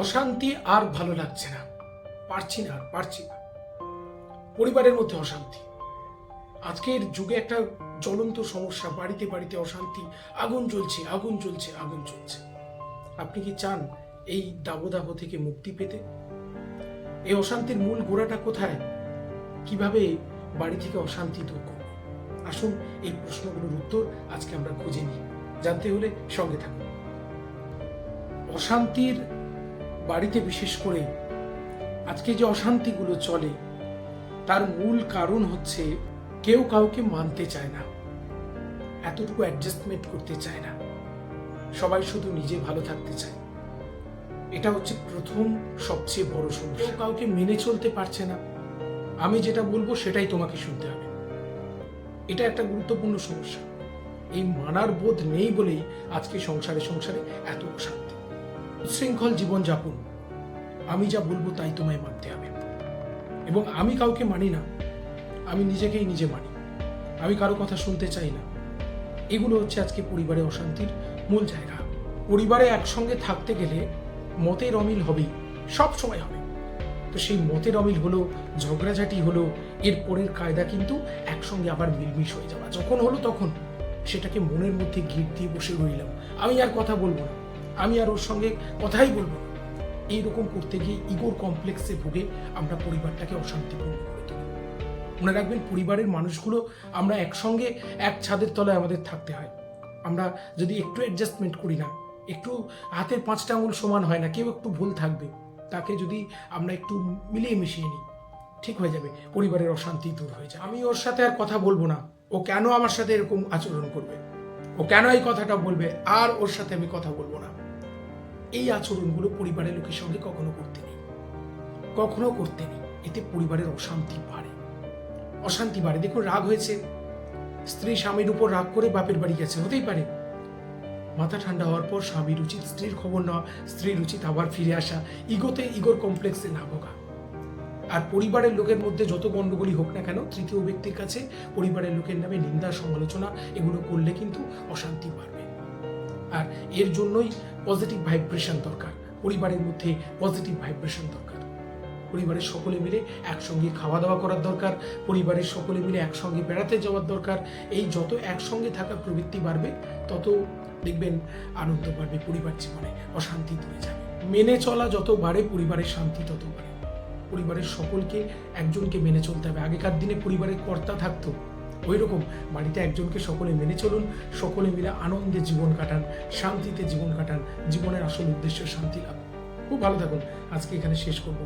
অশান্তি আর ভালো লাগছে না, পারছি না। পরিবারের মধ্যে অশান্তি আজকের যুগে একটা জ্বলন্ত সমস্যা। বাড়িতে বাড়িতে অশান্তি, আগুন জ্বলছে। আপনি কি চান এই দাবদাহ থেকে মুক্তি পেতে? এই অশান্তির মূল গোড়াটা কোথায়? কিভাবে বাড়ি থেকে অশান্তি দূর করব? আসুন এই প্রশ্নগুলোর উত্তর আজকে আমরা খুঁজে নিই। জানতে হলে সঙ্গে থাকুন। অশান্তির বাড়িতে বিশেষ করে আজকে যে অশান্তিগুলো চলে তার মূল কারণ হচ্ছে কেউ কাউকে মানতে চায় না, এতটুকু অ্যাডজাস্টমেন্ট করতে চায় না, সবাই শুধু নিজে ভালো থাকতে চায়। এটা হচ্ছে প্রথম সবচেয়ে বড় সমস্যা। কেউ কাউকে মেনে চলতে পারছে না, আমি যেটা বলবো সেটাই তোমাকে শুনতে হবে। এটা একটা গুরুত্বপূর্ণ সমস্যা। এই মানার বোধ নেই বলেই আজকে সংসারে এত অশান্তি। উচ্ছৃঙ্খল জীবনযাপন, আমি যা বলবো তাই তোমায় মানতে হবে। এবং আমি কাউকে মানি না, আমি নিজেকেই নিজে মানি, আমি কারো কথা শুনতে চাই না। এগুলো হচ্ছে আজকে পরিবারে অশান্তির মূল জায়গা। পরিবারে একসঙ্গে থাকতে গেলে মতের অমিল হবেই, সব সময় হবে। তো সেই মতের অমিল হলো, ঝগড়াঝাটি হলো, এর পরের কায়দা কিন্তু একসঙ্গে আবার মিলমিশ হয়ে যাওয়া। যখন হলো তখন সেটাকে মনের মধ্যে গিট দিয়ে বসে রইলাম, আমি আর কথা বলবো না, আমি আর ওর সঙ্গে কথাই বলবো না। এইরকম করতে গিয়ে ইগোর কমপ্লেক্সে ভুগে আমরা পরিবারটাকে অশান্তিপূর্ণ করে তুলি। মনে রাখবেন, পরিবারের মানুষগুলো আমরা একসঙ্গে এক ছাদের তলায় আমাদের থাকতে হয়। আমরা যদি একটু অ্যাডজাস্টমেন্ট করি না, একটু হাতের 5টা আঙুল সমান হয় না, কেউ একটু ভুল থাকবে, তাকে যদি আমরা একটু মিলিয়ে মিশিয়ে নিই, ঠিক হয়ে যাবে, পরিবারের অশান্তি দূর হয়ে যাবে। আমি ওর সাথে আর কথা বলবো না, ও কেন আমার সাথে এরকম আচরণ করবে, ও কেন এই কথাটা বলবে, আর ওর সাথে আমি কথা বলবো না। এই আচরণগুলো পরিবারের লোকের সঙ্গে কখনো করতে নেই। এতে পরিবারের অশান্তি বাড়ে। দেখুন, রাগ হয়েছে, স্ত্রী স্বামীর উপর রাগ করে বাপের বাড়ি গেছে, হতেই পারে। মাথা ঠান্ডা হওয়ার পর স্বামীর উচিত স্ত্রীর খবর নেওয়া, স্ত্রীর উচিত আবার ফিরে আসা, ইগোর কমপ্লেক্সে না ভোগা। আর পরিবারের লোকের মধ্যে যত গন্ডগোলই হোক না কেন, তৃতীয় ব্যক্তির কাছে পরিবারের লোকের নামে নিন্দা, সমালোচনা এগুলো করলে কিন্তু অশান্তি বাড়বে। আর এর জন্যই পজিটিভ ভাইব্রেশন দরকার, পরিবারের মধ্যে পজিটিভ ভাইব্রেশন দরকার। পরিবারের সকলে মিলে একসঙ্গে খাওয়া দাওয়া করার দরকার, পরিবারের সকলে মিলে একসঙ্গে বেড়াতে যাওয়ার দরকার। এই যত একসঙ্গে থাকার প্রবৃত্তি বাড়বে, তত দেখবেন আনন্দ বাড়বে, পরিবার জীবনে অশান্তি দূরে যাবে। মেনে চলা যত বাড়ে, পরিবারের শান্তি তত বাড়ে। পরিবারের সকলকে একজনকে মেনে চলতে হবে। আগেকার দিনে পরিবারের কর্তা থাকতো, ওই রকম বাড়িতে একজনকে সকলে মেনে চলুন, সকলে মিলে আনন্দে জীবন কাটান, শান্তিতে জীবন কাটান। জীবনের আসল উদ্দেশ্য শান্তি লাভ। খুব ভালো থাকুন, আজকে এখানে শেষ করবো।